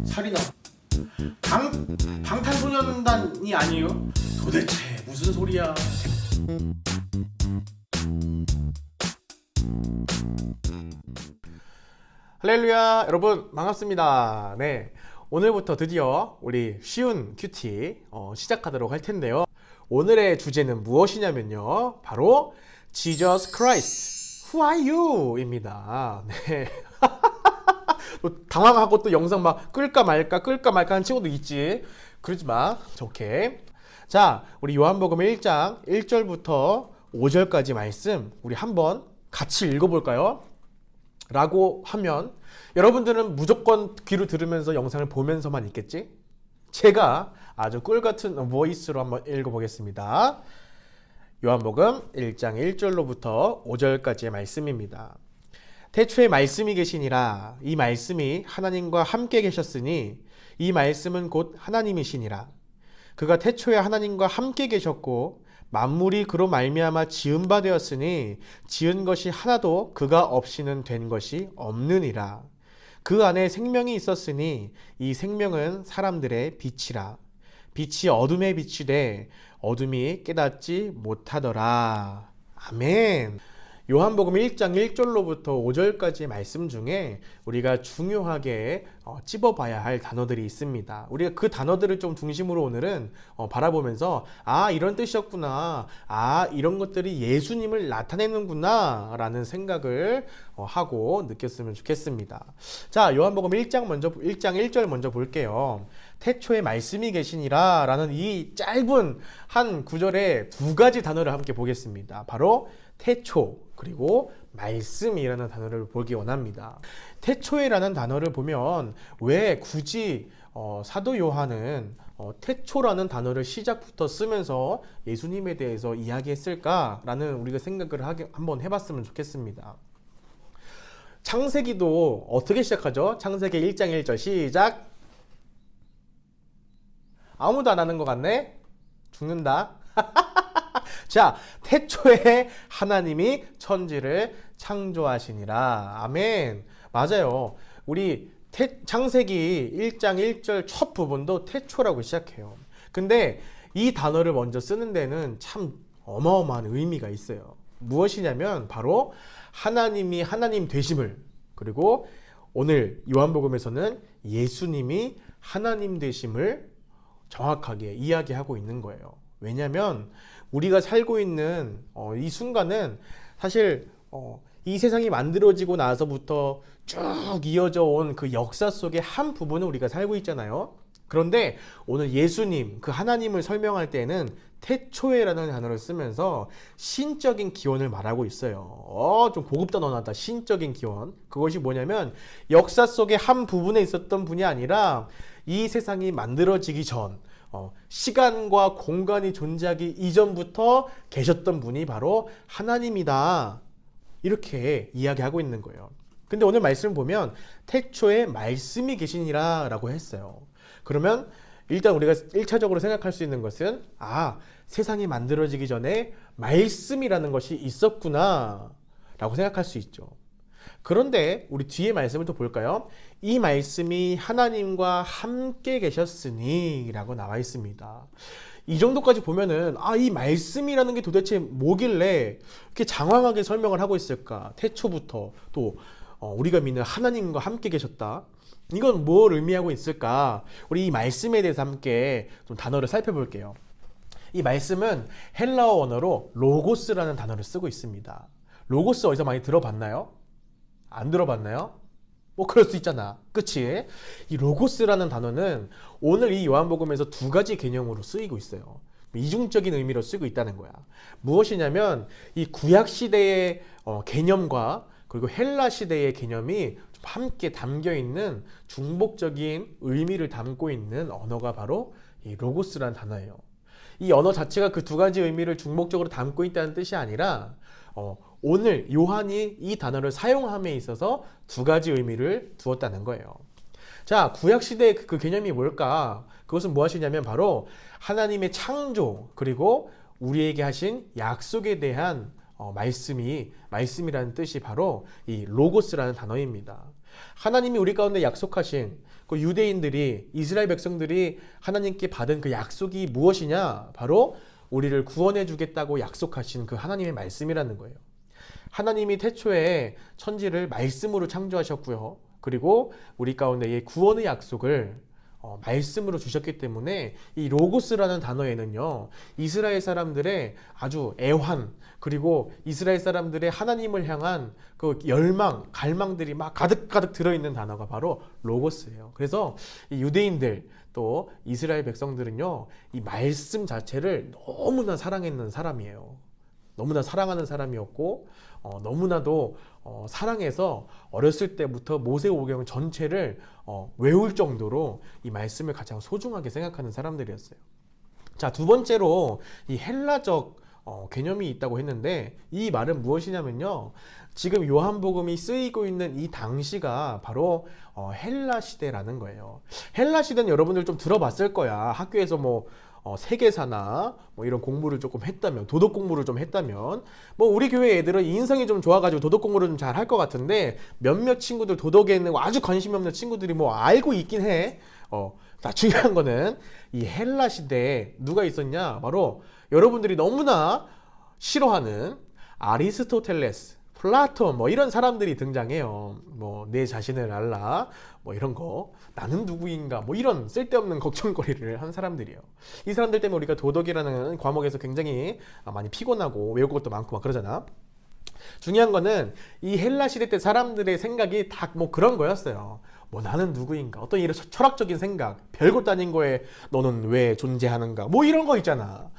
살인아. 방탄소년단이 아니에요? 도대체 무슨 소리야? 할렐루야, 여러분 반갑습니다. 네, 오늘부터 드디어 우리 쉬운 큐티 시작하도록 할 텐데요. 오늘의 주제는 무엇이냐면요, 바로 Jesus Christ, Who are you? 입니다. 네. 또 당황하고 또 영상 막 끌까 말까 하는 친구도 있지. 그러지 마. 오케이. 자, 우리 요한복음 1장 1절부터 5절까지 말씀 우리 한번 같이 읽어볼까요? 라고 하면 여러분들은 무조건 귀로 들으면서 영상을 보면서만 있겠지? 제가 아주 꿀같은 보이스로 한번 읽어보겠습니다. 요한복음 1장 1절로부터 5절까지의 말씀입니다. 태초에 말씀이 계시니라. 이 말씀이 하나님과 함께 계셨으니 이 말씀은 곧 하나님이시니라. 그가 태초에 하나님과 함께 계셨고 만물이 그로 말미암아 지은 바 되었으니 지은 것이 하나도 그가 없이는 된 것이 없느니라. 그 안에 생명이 있었으니 이 생명은 사람들의 빛이라. 빛이 어둠에 비치되 어둠이 깨닫지 못하더라. 아멘. 요한복음 1장 1절로부터 5절까지의 말씀 중에 우리가 중요하게 찝어봐야 할 단어들이 있습니다. 우리가 그 단어들을 좀 중심으로 오늘은 바라보면서 이런 뜻이었구나, 이런 것들이 예수님을 나타내는구나 라는 생각을 하고 느꼈으면 좋겠습니다. 자, 요한복음 1장 1절 먼저 볼게요. 태초에 말씀이 계시니라 라는 이 짧은 한 구절에 두 가지 단어를 함께 보겠습니다. 바로 태초 그리고 말씀이라는 단어를 보기 원합니다. 태초에라는 단어를 보면 왜 굳이 사도 요한은 태초라는 단어를 시작부터 쓰면서 예수님에 대해서 이야기했을까라는 우리가 생각을 한번 해봤으면 좋겠습니다. 창세기도 어떻게 시작하죠? 창세기 1장 1절 시작. 아무도 안 하는 것 같네? 죽는다. 자, 태초에 하나님이 천지를 창조하시니라. 아멘. 맞아요. 우리 창세기 1장 1절 첫 부분도 태초라고 시작해요. 근데 이 단어를 먼저 쓰는 데는 참 어마어마한 의미가 있어요. 무엇이냐면 바로 하나님이 하나님 되심을, 그리고 오늘 요한복음에서는 예수님이 하나님 되심을 정확하게 이야기하고 있는 거예요. 왜냐하면 우리가 살고 있는 이 순간은 사실 이 세상이 만들어지고 나서부터 쭉 이어져 온 그 역사 속의 한 부분을 우리가 살고 있잖아요. 그런데 오늘 예수님, 그 하나님을 설명할 때는 태초에라는 단어를 쓰면서 신적인 기원을 말하고 있어요. 좀 고급 단어 나왔다. 신적인 기원. 그것이 뭐냐면 역사 속의 한 부분에 있었던 분이 아니라 이 세상이 만들어지기 전, 시간과 공간이 존재하기 이전부터 계셨던 분이 바로 하나님이다. 이렇게 이야기하고 있는 거예요. 근데 오늘 말씀 보면 태초에 말씀이 계시니라 라고 했어요. 그러면 일단 우리가 1차적으로 생각할 수 있는 것은 세상이 만들어지기 전에 말씀이라는 것이 있었구나 라고 생각할 수 있죠. 그런데 우리 뒤에 말씀을 또 볼까요? 이 말씀이 하나님과 함께 계셨으니 라고 나와 있습니다. 이 정도까지 보면은 이 말씀이라는 게 도대체 뭐길래 이렇게 장황하게 설명을 하고 있을까? 태초부터 또 우리가 믿는 하나님과 함께 계셨다. 이건 뭘 의미하고 있을까? 우리 이 말씀에 대해서 함께 좀 단어를 살펴볼게요. 이 말씀은 헬라어 언어로 로고스라는 단어를 쓰고 있습니다. 로고스 어디서 많이 들어봤나요? 안 들어봤나요? 뭐 그럴 수 있잖아. 그치? 이 로고스라는 단어는 오늘 이 요한복음에서 두 가지 개념으로 쓰이고 있어요. 이중적인 의미로 쓰고 있다는 거야. 무엇이냐면 이 구약시대의 개념과 그리고 헬라 시대의 개념이 함께 담겨있는 중복적인 의미를 담고 있는 언어가 바로 이 로고스라는 단어예요. 이 언어 자체가 그 두 가지 의미를 중복적으로 담고 있다는 뜻이 아니라 오늘 요한이 이 단어를 사용함에 있어서 두 가지 의미를 두었다는 거예요. 자, 구약시대의 그 개념이 뭘까? 그것은 무엇이냐면 바로 하나님의 창조, 그리고 우리에게 하신 약속에 대한 말씀이라는 뜻이 바로 이 로고스라는 단어입니다. 하나님이 우리 가운데 약속하신 그 유대인들이 이스라엘 백성들이 하나님께 받은 그 약속이 무엇이냐? 바로 우리를 구원해 주겠다고 약속하신 그 하나님의 말씀이라는 거예요. 하나님이 태초에 천지를 말씀으로 창조하셨고요. 그리고 우리 가운데 이 구원의 약속을 말씀으로 주셨기 때문에 이 로고스라는 단어에는요, 이스라엘 사람들의 아주 애환, 그리고 이스라엘 사람들의 하나님을 향한 그 열망, 갈망들이 막 가득가득 들어있는 단어가 바로 로고스예요. 그래서 이 유대인들 또 이스라엘 백성들은요, 이 말씀 자체를 너무나 사랑했는 사람이에요. 너무나 사랑하는 사람이었고, 너무나도 사랑해서 어렸을 때부터 모세오경 전체를 외울 정도로 이 말씀을 가장 소중하게 생각하는 사람들이었어요. 자, 두 번째로 이 헬라적 개념이 있다고 했는데, 이 말은 무엇이냐면요, 지금 요한복음이 쓰이고 있는 이 당시가 바로 헬라 시대라는 거예요. 헬라 시대는 여러분들 좀 들어봤을 거야. 학교에서 뭐 세계사나 뭐 이런 공부를 조금 했다면, 도덕 공부를 좀 했다면, 뭐 우리 교회 애들은 인성이 좀 좋아가지고 도덕 공부를 좀 잘 할 것 같은데, 몇몇 친구들 도덕에는 아주 관심이 없는 친구들이 뭐 알고 있긴 해. 자, 중요한 거는 이 헬라 시대에 누가 있었냐? 바로 여러분들이 너무나 싫어하는 아리스토텔레스, 플라톤, 뭐 이런 사람들이 등장해요. 뭐 내 자신을 알라, 뭐 이런 거, 나는 누구인가, 뭐 이런 쓸데없는 걱정거리를 한 사람들이에요. 이 사람들 때문에 우리가 도덕이라는 과목에서 굉장히 많이 피곤하고 외울 것도 많고 막 그러잖아. 중요한 거는 이 헬라 시대 때 사람들의 생각이 다 뭐 그런 거였어요. 뭐 나는 누구인가, 어떤 이런 철학적인 생각, 별것도 아닌 거에 너는 왜 존재하는가, 뭐 이런 거 있잖아.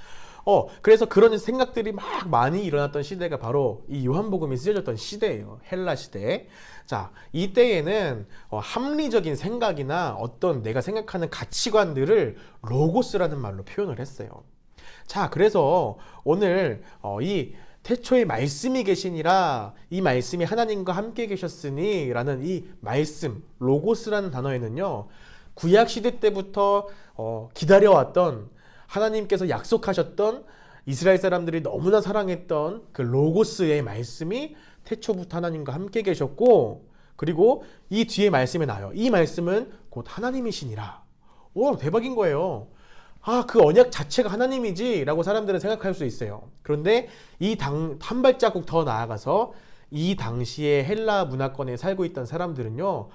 그래서 그런 생각들이 막 많이 일어났던 시대가 바로 이 요한복음이 쓰여졌던 시대예요. 헬라 시대. 자, 이때에는 합리적인 생각이나 어떤 내가 생각하는 가치관들을 로고스라는 말로 표현을 했어요. 자, 그래서 오늘 이 태초에 말씀이 계시니라, 이 말씀이 하나님과 함께 계셨으니 라는 이 말씀, 로고스라는 단어에는요, 구약시대 때부터 기다려왔던, 하나님께서 약속하셨던, 이스라엘 사람들이 너무나 사랑했던 그 로고스의 말씀이 태초부터 하나님과 함께 계셨고, 그리고 이 뒤에 말씀이 나와요. 이 말씀은 곧 하나님이시니라. 오, 대박인 거예요. 그 언약 자체가 하나님이지 라고 사람들은 생각할 수 있어요. 그런데 한 발자국 더 나아가서 이 당시에 헬라 문화권에 살고 있던 사람들은요,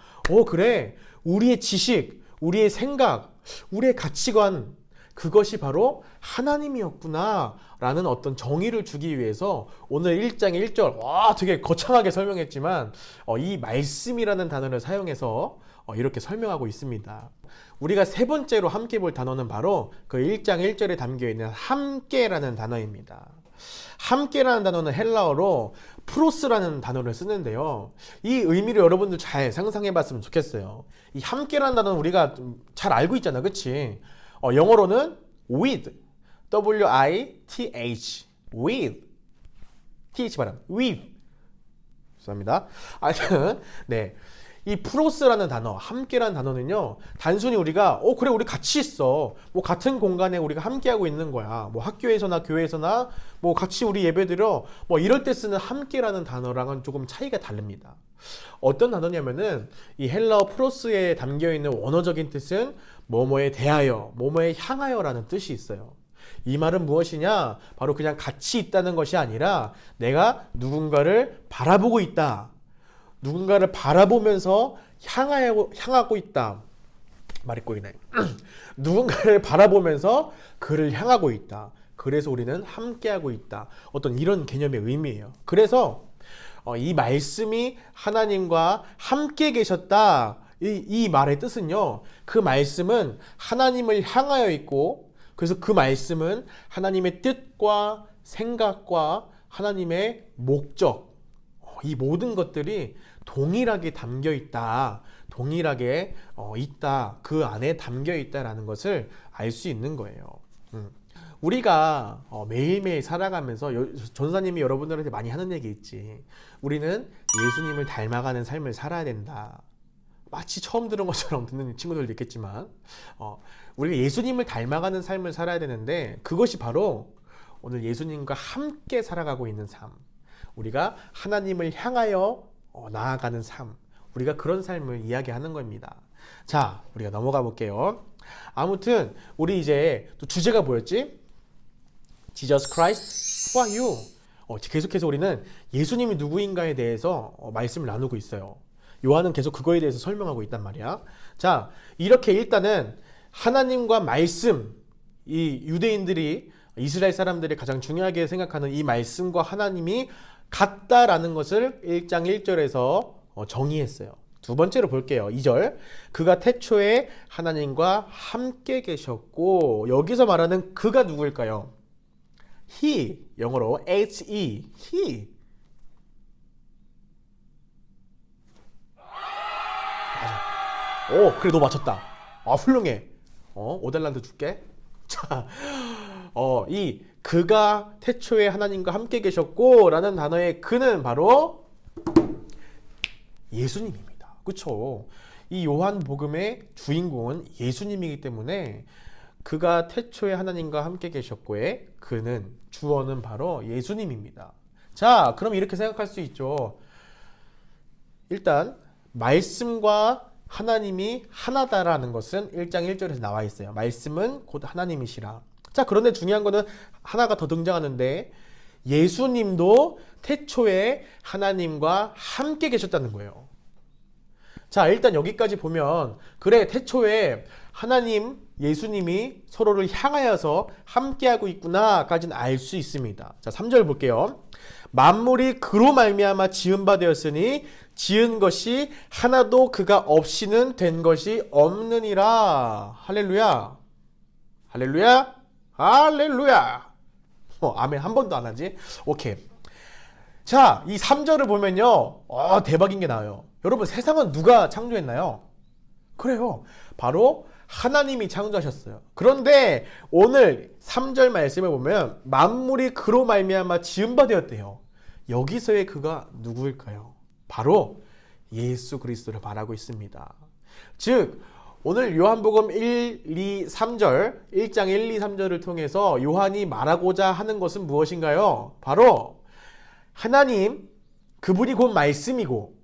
그래, 우리의 지식, 우리의 생각, 우리의 가치관, 그것이 바로 하나님이었구나 라는 어떤 정의를 주기 위해서 오늘 1장의 1절, 되게 거창하게 설명했지만 이 말씀이라는 단어를 사용해서 이렇게 설명하고 있습니다. 우리가 세 번째로 함께 볼 단어는 바로 그 1장 1절에 담겨있는 함께라는 단어입니다. 함께라는 단어는 헬라어로 프로스라는 단어를 쓰는데요, 이 의미를 여러분들 잘 상상해 봤으면 좋겠어요. 이 함께라는 단어는 우리가 잘 알고 있잖아, 그치? 영어로는 with, W-I-T-H, with, TH 발음, with. 죄송합니다. 하여튼, 네. 이 프로스라는 단어, 함께라는 단어는요, 단순히 우리가 그래, 우리 같이 있어, 뭐 같은 공간에 우리가 함께하고 있는 거야, 뭐 학교에서나 교회에서나 뭐 같이 우리 예배드려, 뭐 이럴 때 쓰는 함께라는 단어랑은 조금 차이가 다릅니다. 어떤 단어냐면은 이 헬라어 프로스에 담겨있는 원어적인 뜻은 뭐뭐에 대하여, 뭐뭐에 향하여라는 뜻이 있어요. 이 말은 무엇이냐? 바로 그냥 같이 있다는 것이 아니라 내가 누군가를 바라보고 있다, 누군가를 바라보면서 향하고 있다. 말이 꼬이네. 누군가를 바라보면서 그를 향하고 있다. 그래서 우리는 함께하고 있다. 어떤 이런 개념의 의미예요. 그래서 이 말씀이 하나님과 함께 계셨다. 이 말의 뜻은요, 그 말씀은 하나님을 향하여 있고, 그래서 그 말씀은 하나님의 뜻과 생각과 하나님의 목적, 이 모든 것들이 동일하게 담겨 있다, 동일하게 있다, 그 안에 담겨 있다라는 것을 알 수 있는 거예요. 우리가 매일매일 살아가면서 전사님이 여러분들한테 많이 하는 얘기 있지. 우리는 예수님을 닮아가는 삶을 살아야 된다. 마치 처음 들은 것처럼 듣는 친구들도 있겠지만, 우리가 예수님을 닮아가는 삶을 살아야 되는데, 그것이 바로 오늘 예수님과 함께 살아가고 있는 삶, 우리가 하나님을 향하여 나아가는 삶, 우리가 그런 삶을 이야기하는 겁니다. 자, 우리가 넘어가 볼게요. 아무튼 우리 이제 또 주제가 뭐였지? Jesus Christ, who are you? 계속해서 우리는 예수님이 누구인가에 대해서 말씀을 나누고 있어요. 요한은 계속 그거에 대해서 설명하고 있단 말이야. 자, 이렇게 일단은 하나님과 말씀, 이 유대인들이 이스라엘 사람들이 가장 중요하게 생각하는 이 말씀과 하나님이 같다라는 것을 1장 1절에서 정의했어요. 두 번째로 볼게요. 2절. 그가 태초에 하나님과 함께 계셨고, 여기서 말하는 그가 누구일까요? He, 영어로 He, He. 맞아. 오, 그래, 너 맞췄다. 아, 훌륭해. 5달란트 줄게. 자, 이 그가 태초에 하나님과 함께 계셨고 라는 단어의 그는 바로 예수님입니다. 그쵸? 이 요한복음의 주인공은 예수님이기 때문에 그가 태초에 하나님과 함께 계셨고의 그는 주어는 바로 예수님입니다. 자, 그럼 이렇게 생각할 수 있죠. 일단 말씀과 하나님이 하나다라는 것은 1장 1절에서 나와 있어요. 말씀은 곧 하나님이시라. 자, 그런데 중요한 거는 하나가 더 등장하는데 예수님도 태초에 하나님과 함께 계셨다는 거예요. 자, 일단 여기까지 보면 그래, 태초에 하나님, 예수님이 서로를 향하여서 함께하고 있구나까지는 알 수 있습니다. 자, 3절 볼게요. 만물이 그로 말미암아 지은 바 되었으니 지은 것이 하나도 그가 없이는 된 것이 없느니라. 할렐루야. 할렐루야. 할렐루야. 아멘 한 번도 안 하지? 오케이. 자, 이 3절을 보면요. 대박인 게 나와요. 여러분, 세상은 누가 창조했나요? 그래요. 바로 하나님이 창조하셨어요. 그런데 오늘 3절 말씀을 보면 만물이 그로 말미암아 지은 바 되었대요. 여기서의 그가 누구일까요? 바로 예수 그리스도를 말하고 있습니다. 즉 오늘 요한복음 1, 2, 3절 1장 1, 2, 3절을 통해서 요한이 말하고자 하는 것은 무엇인가요? 바로 하나님, 그분이 곧 말씀이고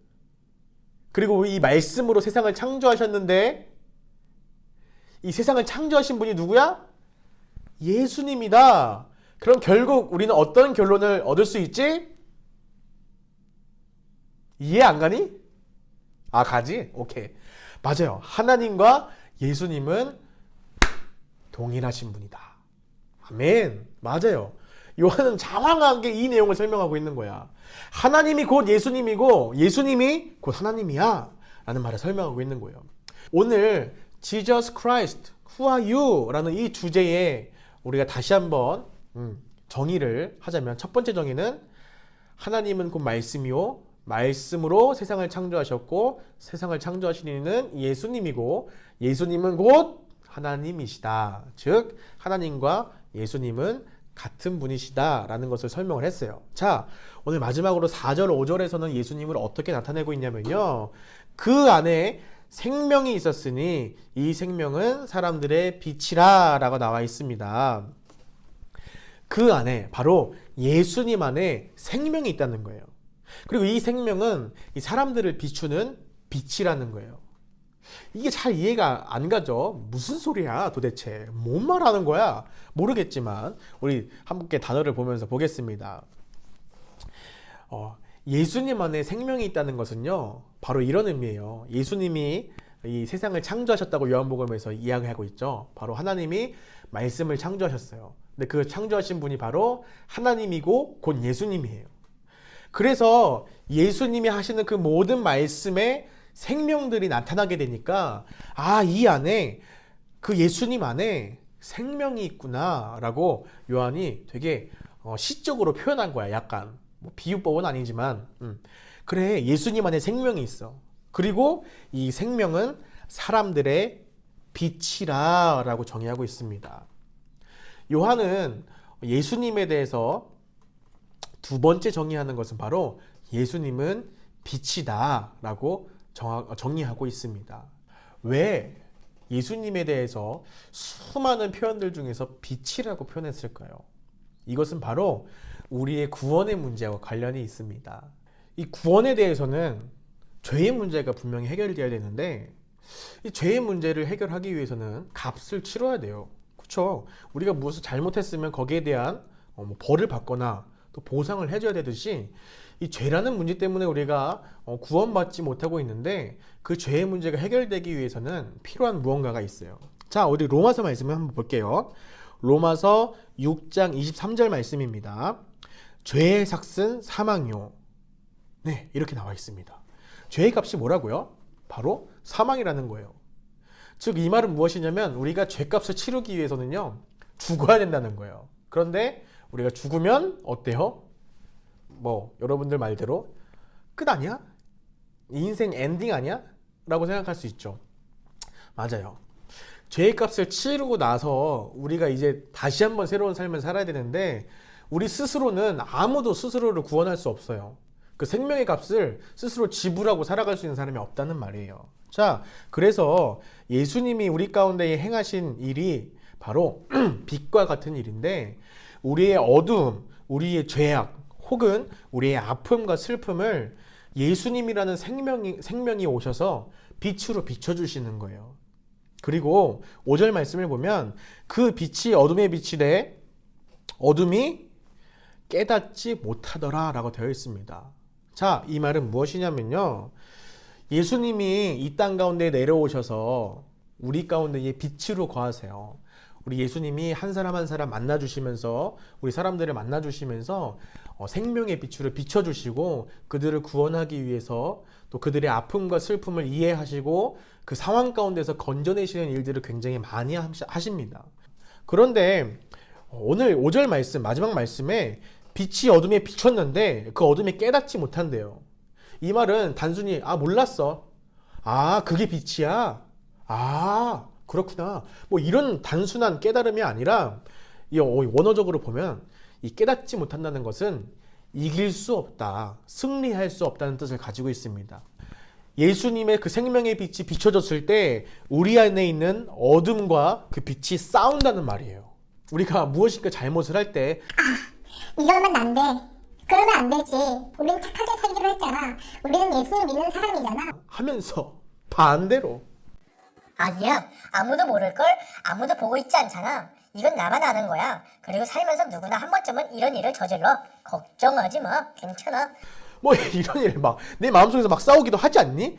그리고 이 말씀으로 세상을 창조하셨는데 이 세상을 창조하신 분이 누구야? 예수님이다. 그럼 결국 우리는 어떤 결론을 얻을 수 있지? 이해 안 가니? 가지? 오케이. 맞아요. 하나님과 예수님은 동일하신 분이다. 아멘. 맞아요. 요한은 장황하게 이 내용을 설명하고 있는 거야. 하나님이 곧 예수님이고 예수님이 곧 하나님이야 라는 말을 설명하고 있는 거예요. 오늘 Jesus Christ, who are you? 라는 이 주제에 우리가 다시 한번 정의를 하자면 첫 번째 정의는 하나님은 곧 말씀이요 말씀으로 세상을 창조하셨고 세상을 창조하신 이는 예수님이고 예수님은 곧 하나님이시다. 즉 하나님과 예수님은 같은 분이시다 라는 것을 설명을 했어요. 자, 오늘 마지막으로 4절 5절에서는 예수님을 어떻게 나타내고 있냐면요, 그 안에 생명이 있었으니 이 생명은 사람들의 빛이라 라고 나와 있습니다. 그 안에 바로 예수님 안에 생명이 있다는 거예요. 그리고 이 생명은 이 사람들을 비추는 빛이라는 거예요. 이게 잘 이해가 안 가죠? 무슨 소리야 도대체? 뭔 말하는 거야? 모르겠지만 우리 함께 단어를 보면서 보겠습니다. 예수님 안에 생명이 있다는 것은요 바로 이런 의미예요. 예수님이 이 세상을 창조하셨다고 요한복음에서 이야기하고 있죠. 바로 하나님이 말씀을 창조하셨어요. 근데 그 창조하신 분이 바로 하나님이고 곧 예수님이에요. 그래서 예수님이 하시는 그 모든 말씀에 생명들이 나타나게 되니까 이 안에 그 예수님 안에 생명이 있구나 라고 요한이 되게 시적으로 표현한 거야. 약간 비유법은 아니지만 그래, 예수님 안에 생명이 있어. 그리고 이 생명은 사람들의 빛이라 라고 정의하고 있습니다. 요한은 예수님에 대해서 두 번째 정의하는 것은 바로 예수님은 빛이다 라고 정의하고 있습니다. 왜 예수님에 대해서 수많은 표현들 중에서 빛이라고 표현했을까요? 이것은 바로 우리의 구원의 문제와 관련이 있습니다. 이 구원에 대해서는 죄의 문제가 분명히 해결되어야 되는데 이 죄의 문제를 해결하기 위해서는 값을 치러야 돼요. 그렇죠? 우리가 무엇을 잘못했으면 거기에 대한 뭐 벌을 받거나 또 보상을 해줘야 되듯이 이 죄라는 문제 때문에 우리가 구원받지 못하고 있는데 그 죄의 문제가 해결되기 위해서는 필요한 무언가가 있어요. 자, 우리 로마서 말씀을 한번 볼게요. 로마서 6장 23절 말씀입니다. 죄의 삭은 사망이요. 네, 이렇게 나와 있습니다. 죄의 값이 뭐라고요? 바로 사망이라는 거예요. 즉, 이 말은 무엇이냐면 우리가 죄값을 치르기 위해서는요, 죽어야 된다는 거예요. 그런데 우리가 죽으면 어때요? 뭐 여러분들 말대로 끝 아니야? 인생 엔딩 아니야? 라고 생각할 수 있죠. 맞아요. 죄의 값을 치르고 나서 우리가 이제 다시 한번 새로운 삶을 살아야 되는데 우리 스스로는 아무도 스스로를 구원할 수 없어요. 그 생명의 값을 스스로 지불하고 살아갈 수 있는 사람이 없다는 말이에요. 자, 그래서 예수님이 우리 가운데 행하신 일이 바로 빛과 같은 일인데 우리의 어두움, 우리의 죄악, 혹은 우리의 아픔과 슬픔을 예수님이라는 생명이 오셔서 빛으로 비춰주시는 거예요. 그리고 5절 말씀을 보면 그 빛이 어둠의 빛이래 어둠이 깨닫지 못하더라 라고 되어 있습니다. 자, 이 말은 무엇이냐면요, 예수님이 이 땅 가운데 내려오셔서 우리 가운데 빛으로 거하세요. 우리 예수님이 한 사람 한 사람 만나주시면서 우리 사람들을 만나주시면서 생명의 빛으로 비춰주시고 그들을 구원하기 위해서 또 그들의 아픔과 슬픔을 이해하시고 그 상황 가운데서 건져내시는 일들을 굉장히 많이 하십니다. 그런데 오늘 5절 말씀, 마지막 말씀에 빛이 어둠에 비쳤는데 그 어둠에 깨닫지 못한대요. 이 말은 단순히 몰랐어, 그게 빛이야, 그렇구나, 뭐 이런 단순한 깨달음이 아니라 이 원어적으로 보면 이 깨닫지 못한다는 것은 이길 수 없다, 승리할 수 없다는 뜻을 가지고 있습니다. 예수님의 그 생명의 빛이 비춰졌을 때 우리 안에 있는 어둠과 그 빛이 싸운다는 말이에요. 우리가 무엇인가 잘못을 할 때 이러면 안 돼, 그러면 안 되지, 우리는 착하게 살기로 했잖아, 우리는 예수를 믿는 사람이잖아 하면서 반대로 아니야, 아무도 모를걸, 아무도 보고 있지 않잖아, 이건 나만 아는 거야, 그리고 살면서 누구나 한 번쯤은 이런 일을 저질러, 걱정하지 마, 괜찮아. 뭐 이런 일 막 내 마음속에서 막 싸우기도 하지 않니?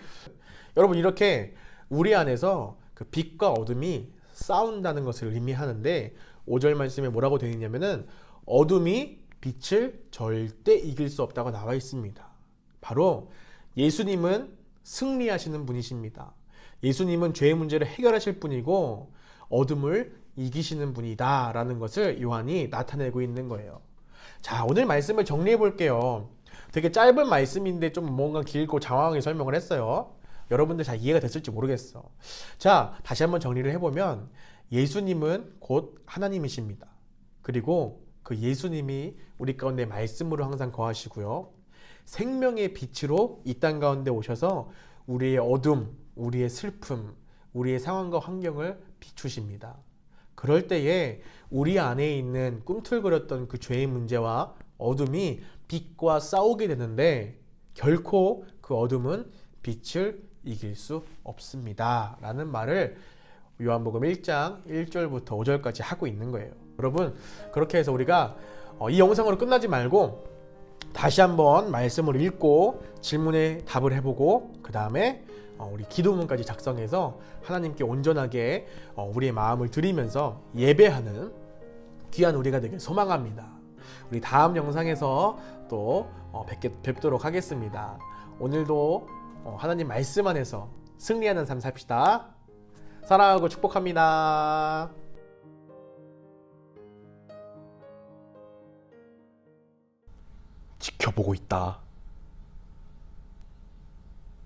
여러분, 이렇게 우리 안에서 그 빛과 어둠이 싸운다는 것을 의미하는데 5절 말씀에 뭐라고 되어 있냐면은 어둠이 빛을 절대 이길 수 없다고 나와 있습니다. 바로 예수님은 승리하시는 분이십니다. 예수님은 죄의 문제를 해결하실 분이고 어둠을 이기시는 분이다 라는 것을 요한이 나타내고 있는 거예요. 자, 오늘 말씀을 정리해 볼게요. 되게 짧은 말씀인데 좀 뭔가 길고 장황하게 설명을 했어요. 여러분들 잘 이해가 됐을지 모르겠어. 자, 다시 한번 정리를 해보면 예수님은 곧 하나님이십니다. 그리고 그 예수님이 우리 가운데 말씀으로 항상 거하시고요, 생명의 빛으로 이 땅 가운데 오셔서 우리의 어둠, 우리의 슬픔, 우리의 상황과 환경을 비추십니다. 그럴 때에 우리 안에 있는 꿈틀거렸던 그 죄의 문제와 어둠이 빛과 싸우게 되는데 결코 그 어둠은 빛을 이길 수 없습니다 라는 말을 요한복음 1장 1절부터 5절까지 하고 있는 거예요. 여러분, 그렇게 해서 우리가 이 영상으로 끝나지 말고 다시 한번 말씀을 읽고 질문에 답을 해보고 그 다음에 우리 기도문까지 작성해서 하나님께 온전하게 우리의 마음을 드리면서 예배하는 귀한 우리가 되길 소망합니다. 우리 다음 영상에서 또 뵙도록 하겠습니다. 오늘도 하나님 말씀 안에서 승리하는 삶 삽시다. 사랑하고 축복합니다. 지켜보고 있다.